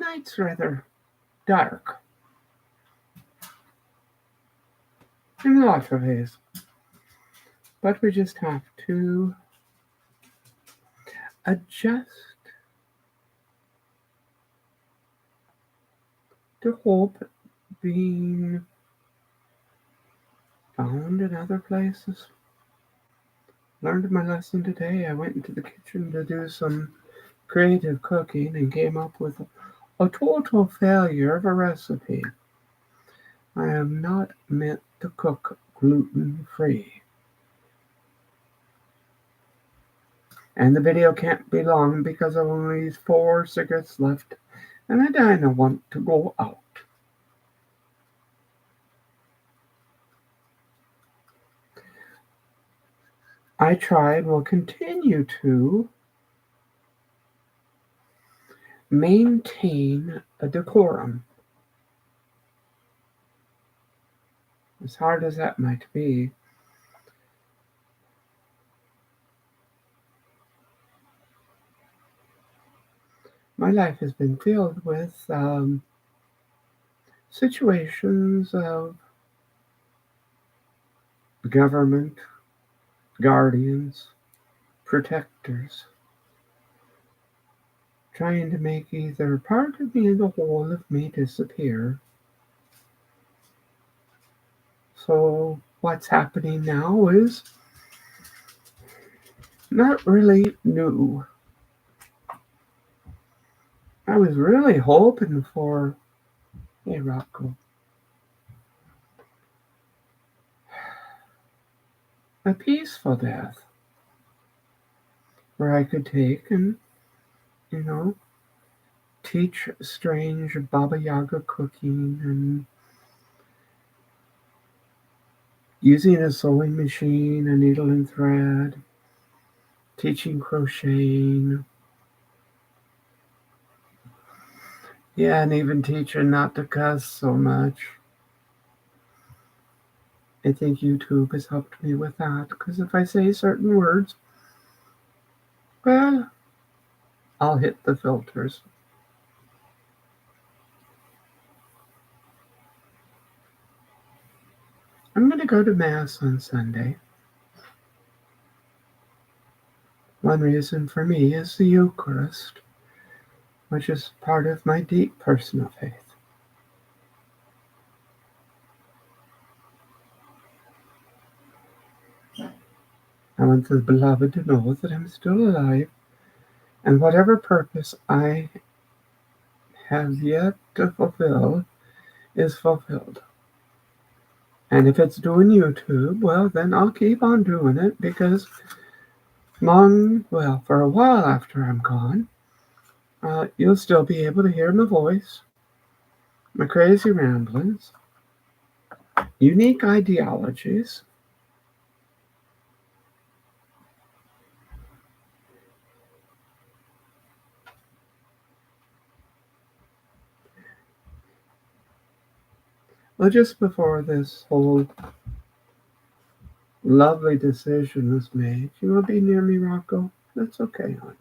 night's rather dark in lots of ways, but we just have to adjust to hope being found in other places. Learned my lesson today. I went into the kitchen to do some creative cooking and came up with a total failure of a recipe. I am not meant to cook gluten-free. And the video can't be long because I've only 4 cigarettes left and I don't want to go out. I try and will continue to maintain a decorum, as hard as that might be. My life has been filled with situations of government, guardians, protectors, trying to make either part of me or the whole of me disappear. So what's happening now is not really new. I was really hoping for, hey Rocco, a peaceful death where I could take and, teach strange Baba Yaga cooking and using a sewing machine, a needle and thread, teaching crocheting. Yeah, and even teaching not to cuss so much. I think YouTube has helped me with that, because if I say certain words, well, I'll hit the filters. I'm going to go to Mass on Sunday. One reason for me is the Eucharist, which is part of my deep personal faith. I want the beloved to know that I'm still alive, and whatever purpose I have yet to fulfill is fulfilled. And if it's doing YouTube, well, then I'll keep on doing it, because for a while after I'm gone, you'll still be able to hear my voice, my crazy ramblings, unique ideologies, well, just before this whole lovely decision was made, you want to be near me, Rocco? That's okay, honey.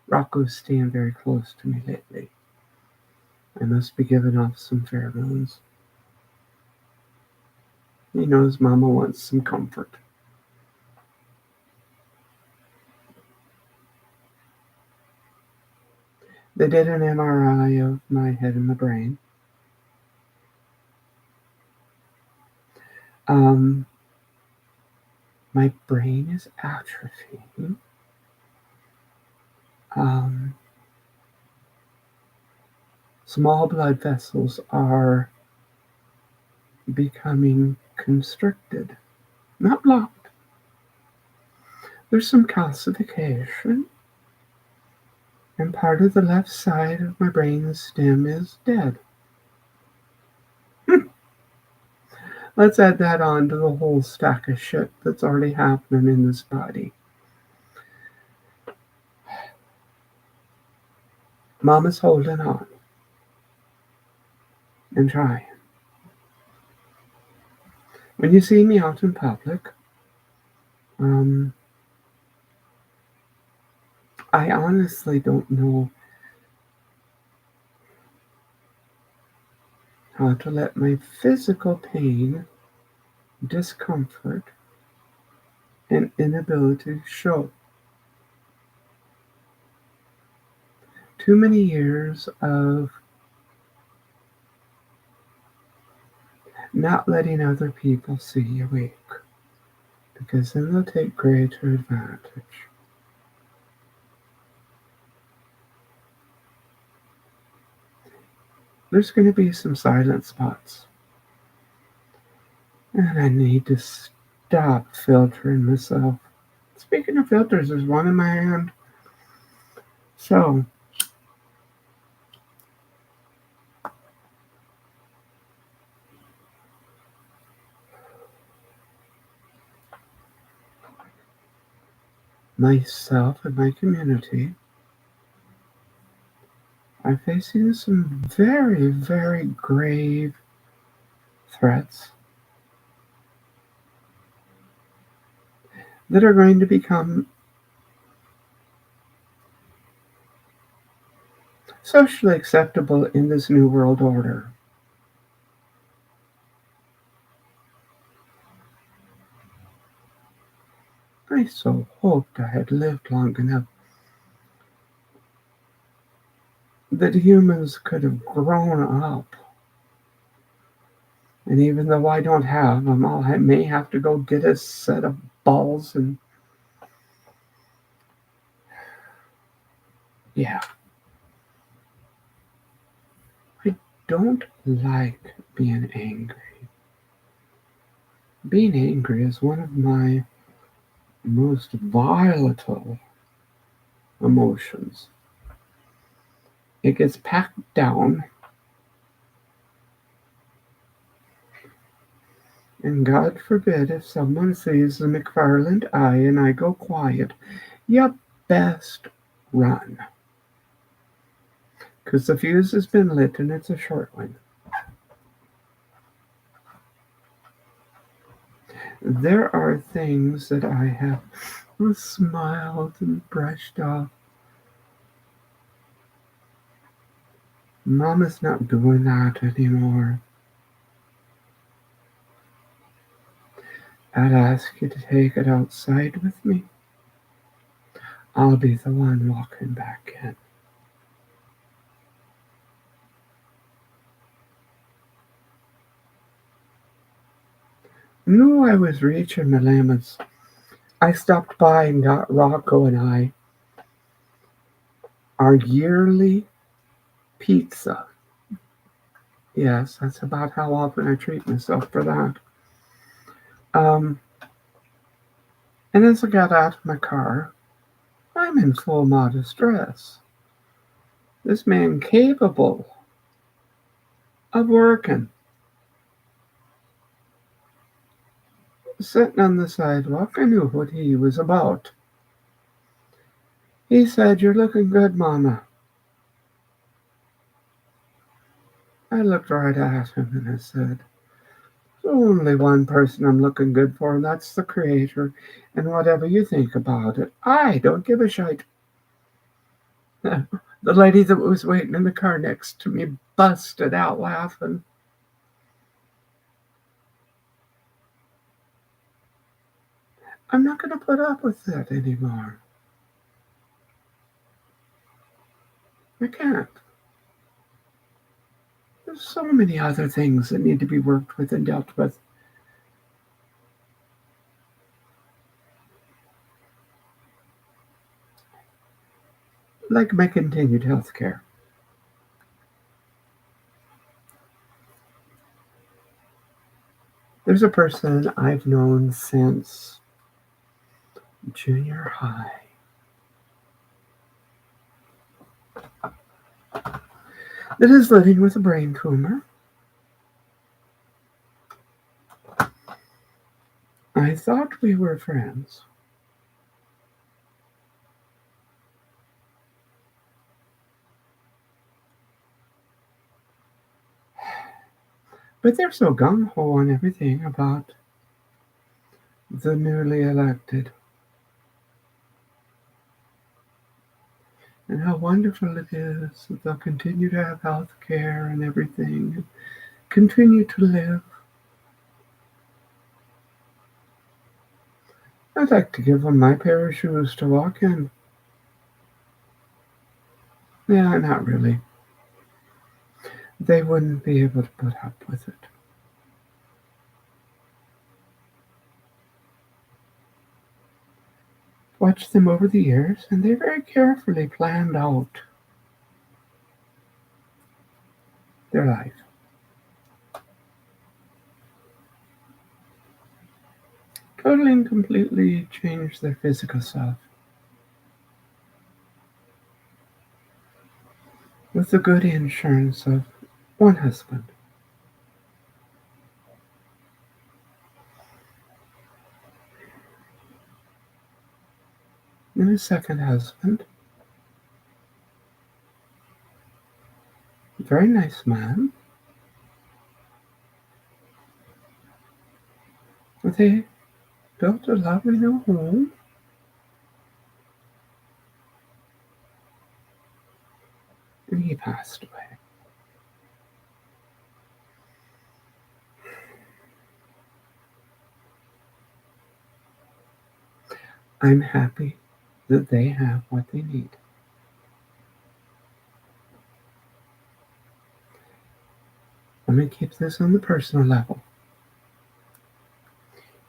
Rocco's staying very close to me lately. I must be giving off some pheromones. He knows Mama wants some comfort. They did an MRI of my head and my brain. My brain is atrophying. Small blood vessels are becoming constricted, not blocked. There's some calcification, and part of the left side of my brain stem is dead. Let's add that on to the whole stack of shit that's already happening in this body. Mama's holding on and trying. When you see me out in public, I honestly don't know how to let my physical pain, discomfort, and inability show. Too many years of not letting other people see you weak, because then they'll take greater advantage. There's going to be some silent spots, and I need to stop filtering myself. Speaking of filters, there's one in my hand. So, myself and my community are facing some very, very grave threats that are going to become socially acceptable in this new world order. I so hoped I had lived long enough that humans could have grown up. And even though I don't have them, I may have to go get a set of balls and, yeah. I don't like being angry. Being angry is one of my most volatile emotions. It gets packed down, and God forbid if someone sees the McFarland eye and I go quiet, you best run. Because the fuse has been lit and it's a short one. There are things that I have smiled and brushed off. Mama's not doing that anymore. I'd ask you to take it outside with me. I'll be the one walking back in. Knew I was reaching my limits. I stopped by and got Rocco and I our yearly pizza. Yes, that's about how often I treat myself for that. Um, and as I got out of my car, I'm in full modest dress. This man capable of working, sitting on the sidewalk. I knew what he was about. He said, "You're looking good, Mama." I looked right at him and I said, "There's only one person I'm looking good for, and that's the Creator. And whatever you think about it, I don't give a shite." The lady that was waiting in the car next to me busted out laughing. I'm not going to put up with that anymore. I can't. There's so many other things that need to be worked with and dealt with. Like my continued health care. There's a person I've known since junior high that is living with a brain tumor. I thought we were friends. But they're so gung-ho on everything about the newly elected and how wonderful it is that they'll continue to have health care and everything, continue to live. I'd like to give them my pair of shoes to walk in. Yeah, not really. They wouldn't be able to put up with it. Watched them over the years, and they very carefully planned out their life. Totally and completely changed their physical self. With the good insurance of one husband. And his second husband, a very nice man. They built a lovely new home. And he passed away. I'm happy that they have what they need. Let me keep this on the personal level.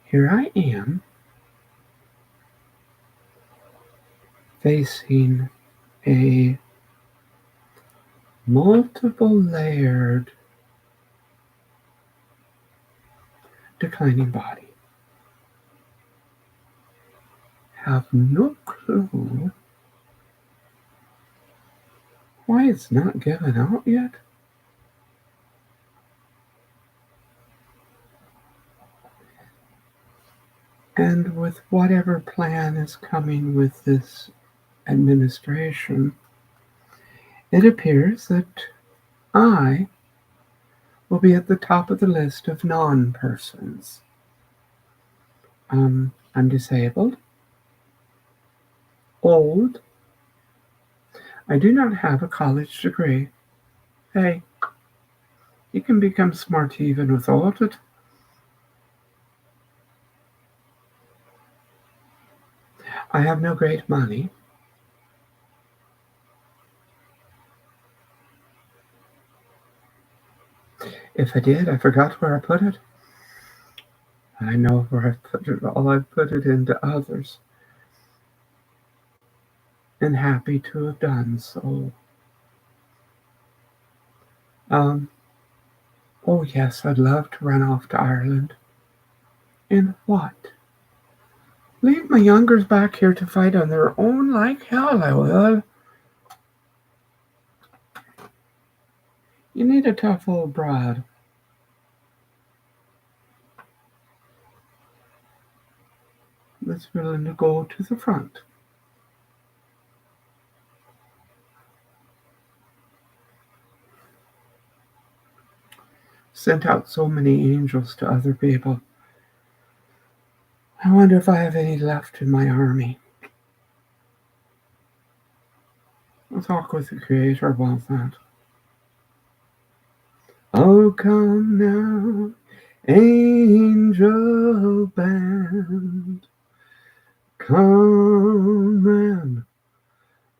Here I am, facing a multiple layered declining body. Have no clue why it's not given out yet. And with whatever plan is coming with this administration, it appears that I will be at the top of the list of non-persons. I'm disabled, old. I do not have a college degree. Hey, you can become smart even without it. I have no great money. If I did, I forgot where I put it. I know where I put it all. I put it into others. And happy to have done so. Oh yes, I'd love to run off to Ireland. And what? Leave my youngers back here to fight on their own like hell, I will. You need a tough old broad. That's willing to go to the front. Sent out so many angels to other people. I wonder if I have any left in my army. I'll talk with the Creator about that. Oh, come now, angel band, come and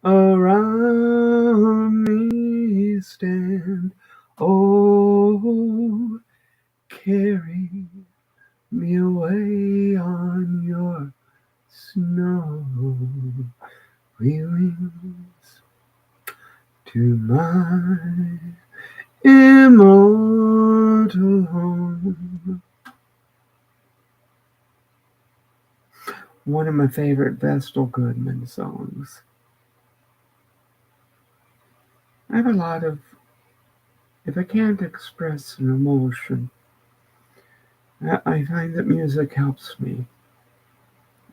around me stand. Oh, carry me away on your snowy wings to my immortal home. One of my favorite Vestal Goodman songs. I have a lot of, if I can't express an emotion, I find that music helps me.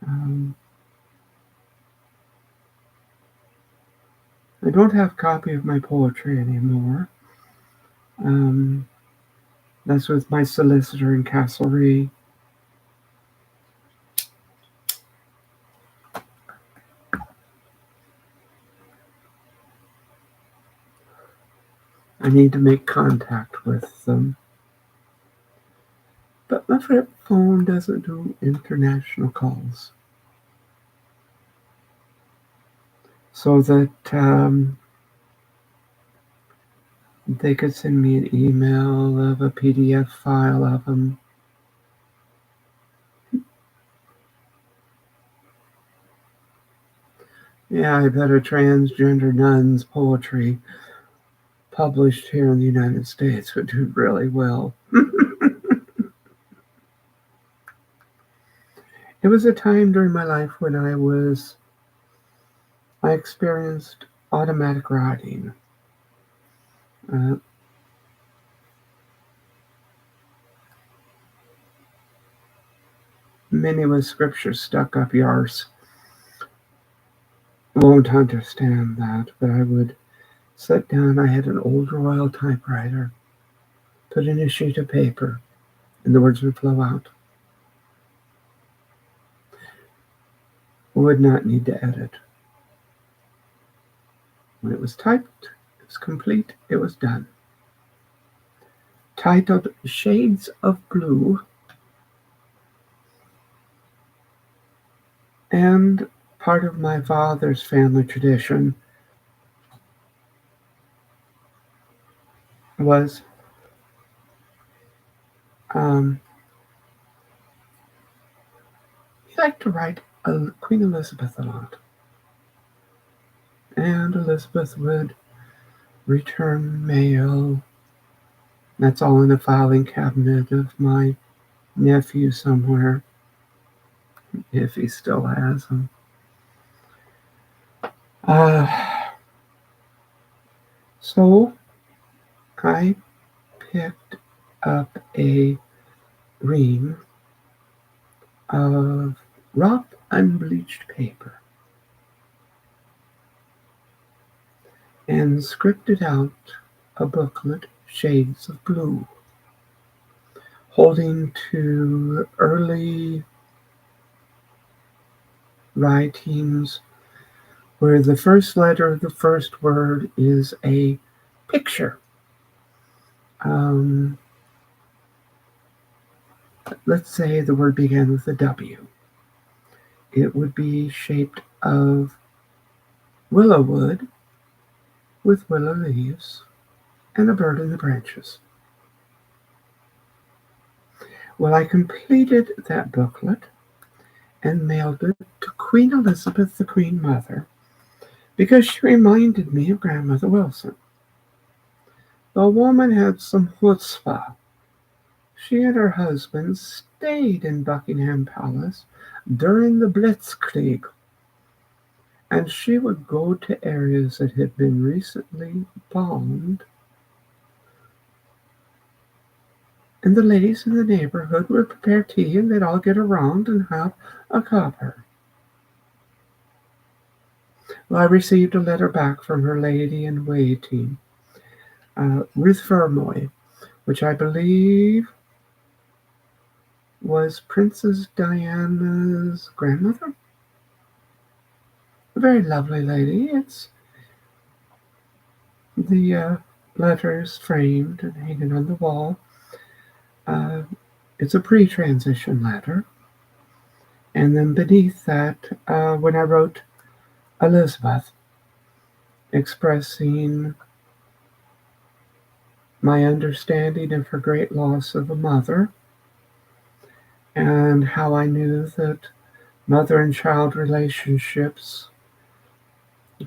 I don't have a copy of my poetry anymore. That's with my solicitor in Castlereagh. I need to make contact with them. but my flip phone doesn't do international calls. So that they could send me an email of a PDF file of them. Yeah, I bet a transgender nun's poetry published here in the United States would do really well. It was a time during my life when I experienced automatic writing. Uh, Many with scripture stuck up yars won't understand that, but I would sit down. I had an old Royal typewriter, put in a sheet of paper, and the words would flow out. Would not need to edit. When it was typed, it was complete, it was done. Titled Shades of Blue, and part of my father's family tradition was he liked to write Queen Elizabeth a lot. And Elizabeth would return mail. That's all in a filing cabinet of my nephew somewhere, if he still has them. So I picked up a ream of rough unbleached paper and scripted out a booklet, Shades of Blue, holding to early writings where the first letter of the first word is a picture. Let's say the word began with a W. It would be shaped of willow wood with willow leaves and a bird in the branches. Well, I completed that booklet and mailed it to Queen Elizabeth, the Queen Mother, because she reminded me of Grandmother Wilson. The woman had some chutzpah. She and her husband stayed in Buckingham Palace during the Blitzkrieg, and she would go to areas that had been recently bombed, and the ladies in the neighborhood would prepare tea, and they'd all get around and have a cuppa. Well, I received a letter back from her lady-in-waiting, Ruth Vermoy, which I believe was Princess Diana's grandmother. A very lovely lady. It's the letters framed and hanging on the wall. It's a pre-transition letter. And then beneath that, when I wrote Elizabeth, expressing my understanding of her great loss of a mother, and how I knew that mother and child relationships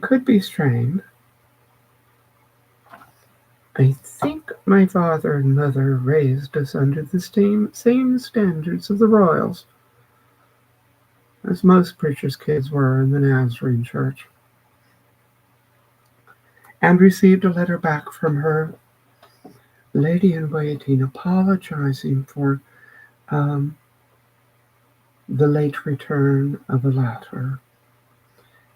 could be strained. I think my father and mother raised us under the same standards of the royals, as most preachers' kids were in the Nazarene church, and received a letter back from her lady-in-waiting apologizing for the late return of the latter,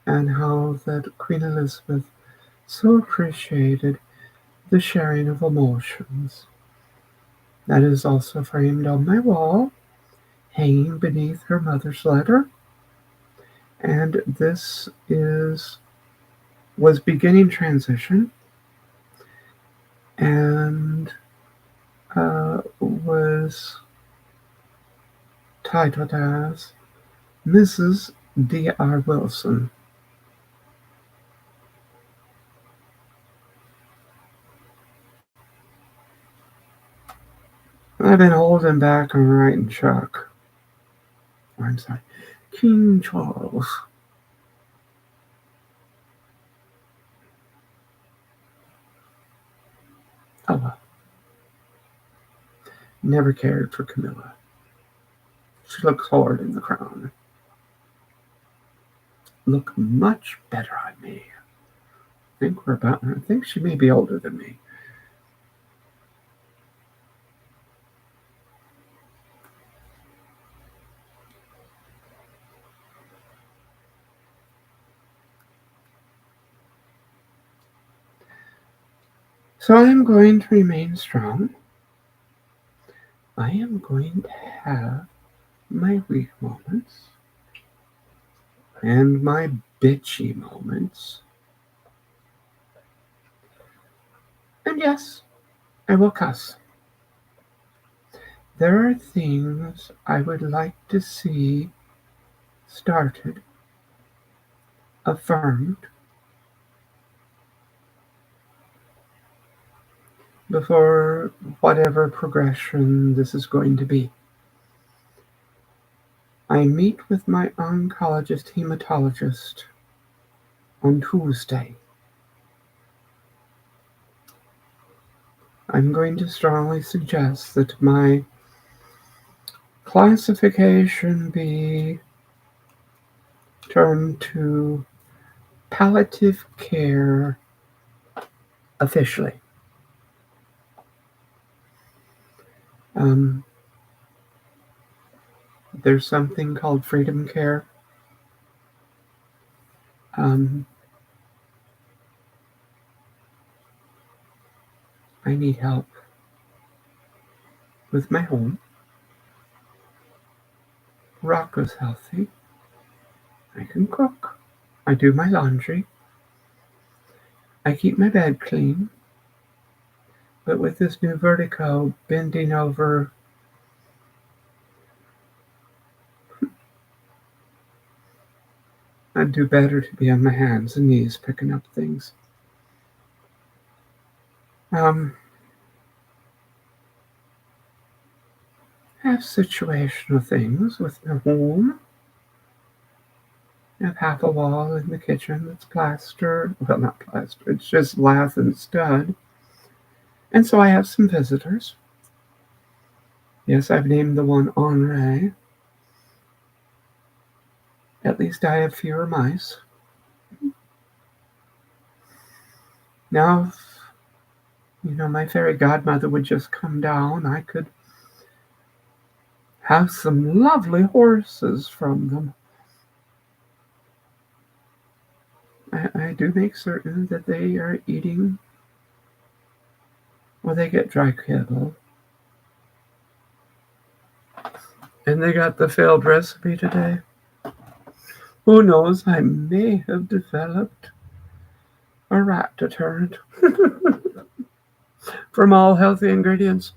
and how that Queen Elizabeth so appreciated the sharing of emotions. That is also framed on my wall, hanging beneath her mother's letter. And this was beginning transition, and was titled as Mrs. D.R. Wilson. I've been holding back on writing King Charles. Oh well. Never cared for Camilla. She looks horrid in the crown. Look much better on me. I think she may be older than me. So I am going to remain strong. I am going to have my weak moments and my bitchy moments. And yes, I will cuss. There are things I would like to see started, affirmed, before whatever progression this is going to be. I meet with my oncologist hematologist on Tuesday. I'm going to strongly suggest that my classification be turned to palliative care officially. There's something called freedom care. I need help with my home. Rocco's healthy. I can cook. I do my laundry. I keep my bed clean. But with this new vertigo, bending over, I'd do better to be on my hands and knees picking up things. Have situational things with my home. I have half a wall in the kitchen that's plastered. Well, not plastered, it's just lath and stud. And so I have some visitors. Yes, I've named the one Henri. At least I have fewer mice. Now, if, my fairy godmother would just come down, I could have some lovely horses from them. I do make certain that they are eating, well, they get dry kibble. And they got the failed recipe today. Who knows, I may have developed a rat deterrent from all healthy ingredients.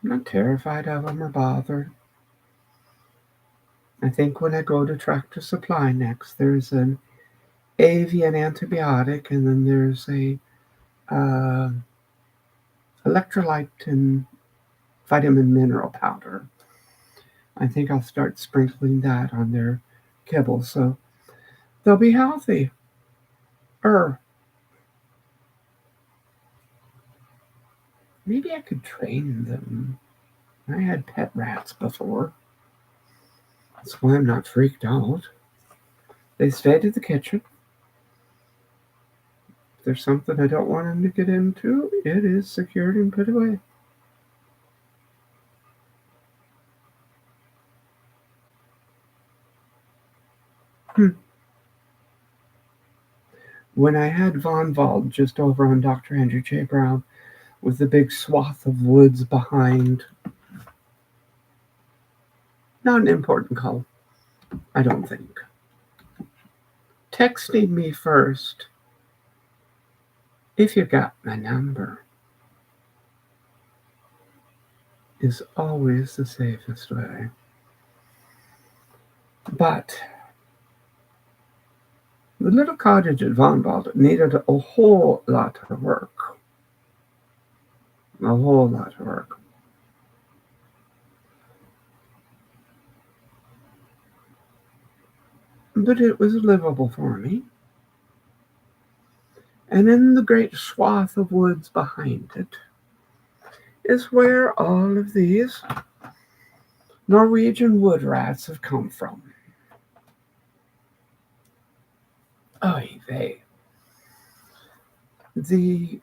I'm not terrified of them or bothered. I think when I go to Tractor Supply next, there's an avian antibiotic, and then there's a electrolyte and vitamin mineral powder. I think I'll start sprinkling that on their kibble, so they'll be healthy. Maybe I could train them. I had pet rats before. That's why I'm not freaked out. They stayed in the kitchen. If there's something I don't want them to get into, it is secured and put away. When I had Von Wald just over on Dr. Andrew J. Brown with the big swath of woods behind, not an important call, I don't think. Texting me first if you got my number. is always the safest way. But the little cottage at Vonwald needed a whole lot of work. A whole lot of work. But it was livable for me. And in the great swath of woods behind it is where all of these Norwegian wood rats have come from. Oy vey. They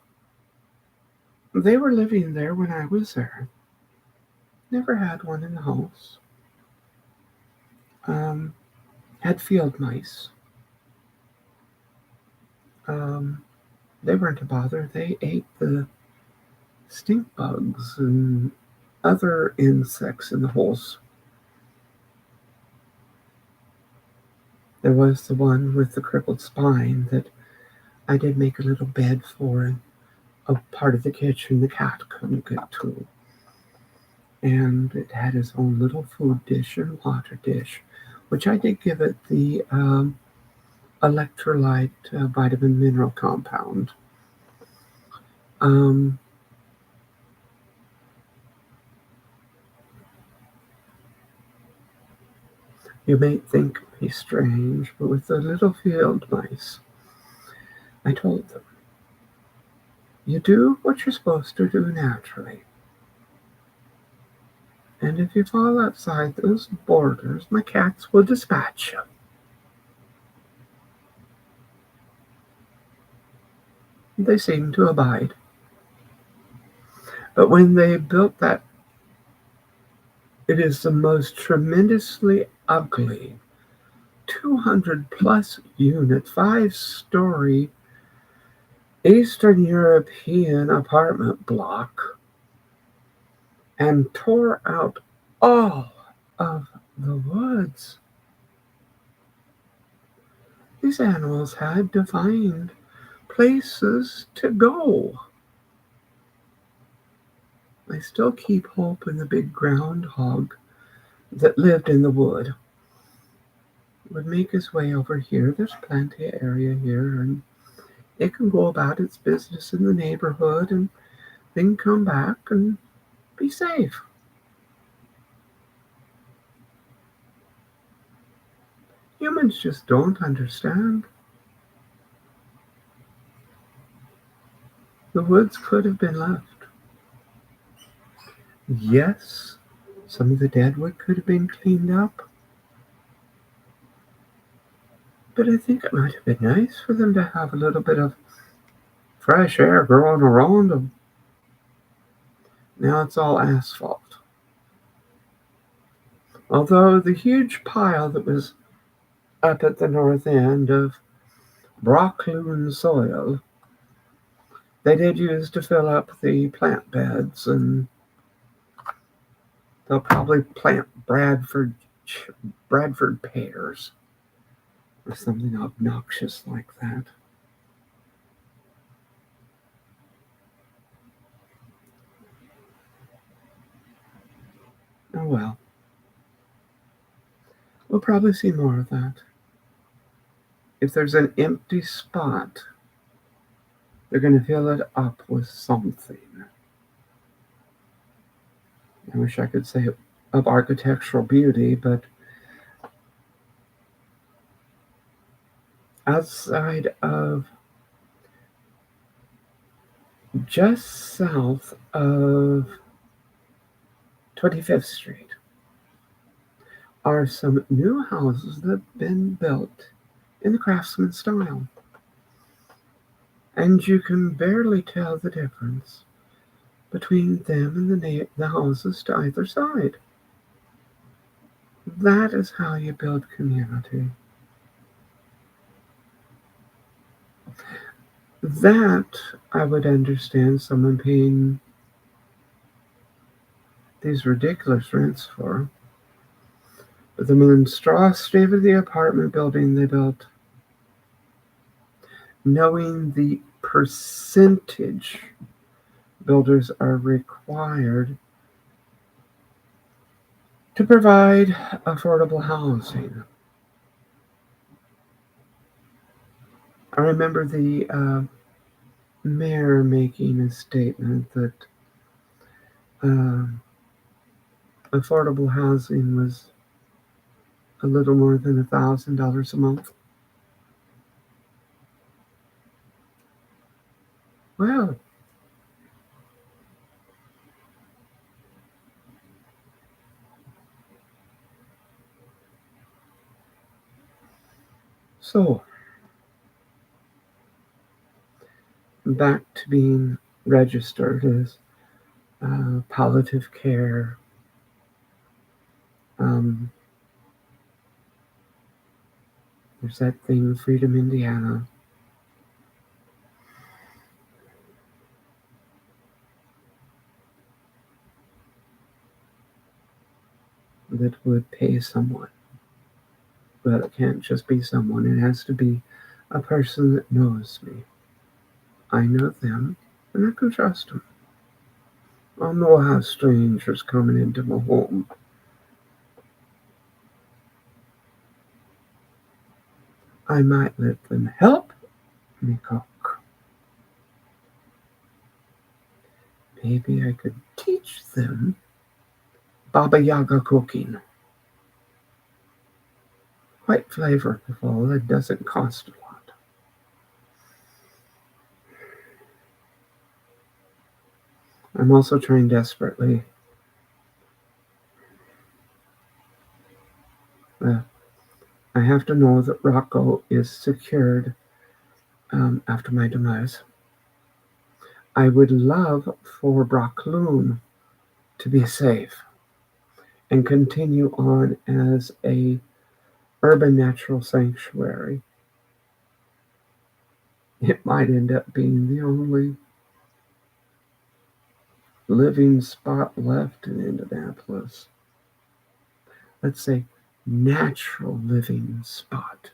were living there when I was there. Never had one in the house. Had field mice. They weren't a bother. They ate the stink bugs and other insects in the holes. There was the one with the crippled spine that I did make a little bed for in a part of the kitchen the cat couldn't get to. And it had its own little food dish and water dish, which I did give it the electrolyte vitamin mineral compound. You may think me strange, but with the little field mice, I told them, you do what you're supposed to do naturally. And if you fall outside those borders, my cats will dispatch you. They seem to abide. But when they built that, it is the most tremendously ugly 200 plus unit, 5-story Eastern European apartment block, and tore out all of the woods. These animals had to find places to go. I still keep hope in the big groundhog that lived in the wood would make his way over here. There's plenty of area here, and it can go about its business in the neighborhood and then come back and be safe. Humans just don't understand. The woods could have been left. Yes, some of the dead wood could have been cleaned up. But I think it might have been nice for them to have a little bit of fresh air growing around them. Now it's all asphalt. Although the huge pile that was up at the north end of Brockloon soil, they did use to fill up the plant beds, and they'll probably plant Bradford pears or something obnoxious like that. Oh well. We'll probably see more of that. If there's an empty spot, they're going to fill it up with something. I wish I could say of architectural beauty, but outside of just south of 25th Street are some new houses that have been built in the craftsman style. And you can barely tell the difference between them and the houses to either side. That is how you build community. That I would understand someone paying these ridiculous rents for. But the monstrosity of the apartment building they built, knowing the percentage builders are required to provide affordable housing. I remember the mayor making a statement that uh, affordable housing was a little more than $1,000 a month. Well, so back to being registered as palliative care. Um, there's that thing, Freedom, Indiana, that would pay someone. But it can't just be someone, it has to be a person that knows me. I know them, and I can trust them. I'll know how strangers coming into my home. I might let them help me cook. Maybe I could teach them Baba Yaga cooking. Quite flavorful, it doesn't cost a lot. I'm also trying desperately. I have to know that Rocco is secured after my demise. I would love for Brockloon to be safe and continue on as a urban natural sanctuary. It might end up being the only living spot left in Indianapolis. Let's say natural living spot.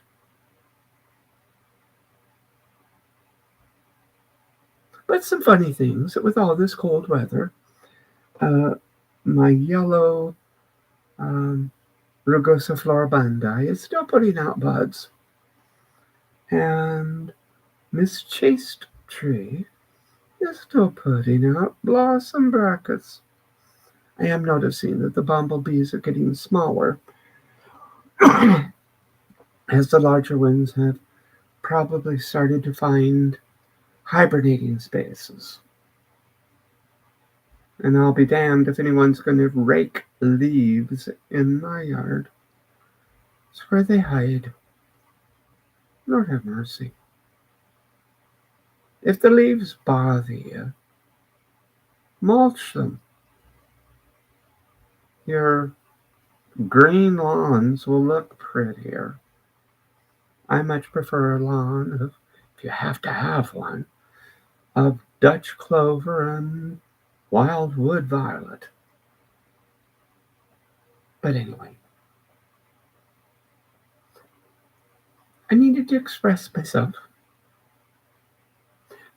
But some funny things with all this cold weather. Uh, my yellow Rugosa floribunda is still putting out buds. And Miss Chaste Tree is still putting out blossom brackets. I am noticing that the bumblebees are getting smaller as the larger ones have probably started to find hibernating spaces. And I'll be damned if anyone's going to rake leaves in my yard. It's where they hide. Lord have mercy. If the leaves bother you, mulch them. Your green lawns will look prettier. I much prefer a lawn of, if you have to have one, of Dutch clover and wildwood violet. But anyway, I needed to express myself,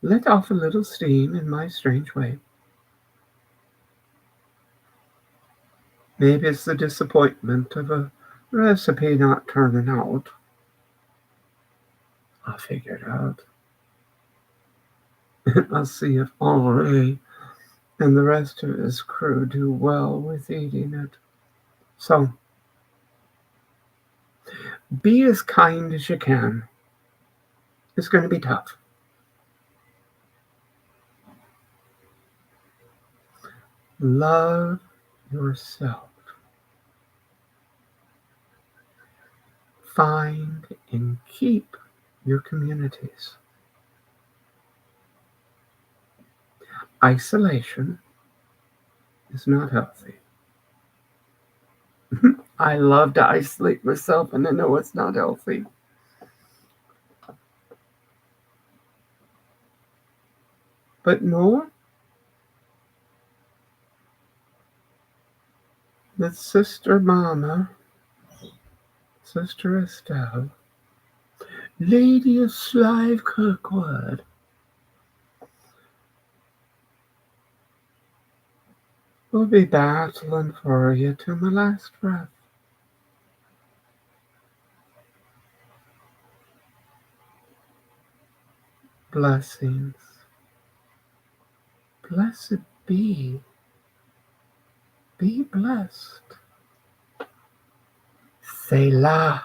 let off a little steam in my strange way. Maybe it's the disappointment of a recipe not turning out. I'll figure it out. I'll see if Henri and the rest of his crew do well with eating it. So, be as kind as you can. It's going to be tough. Love yourself. Find and keep your communities. Isolation is not healthy. I love to isolate myself, and I know it's not healthy. But know that Sister Mama, Sister Estelle, Lady of Slive Kirkwood, will be battling for you to my last breath. Blessings. Blessed be. Be blessed. Selah.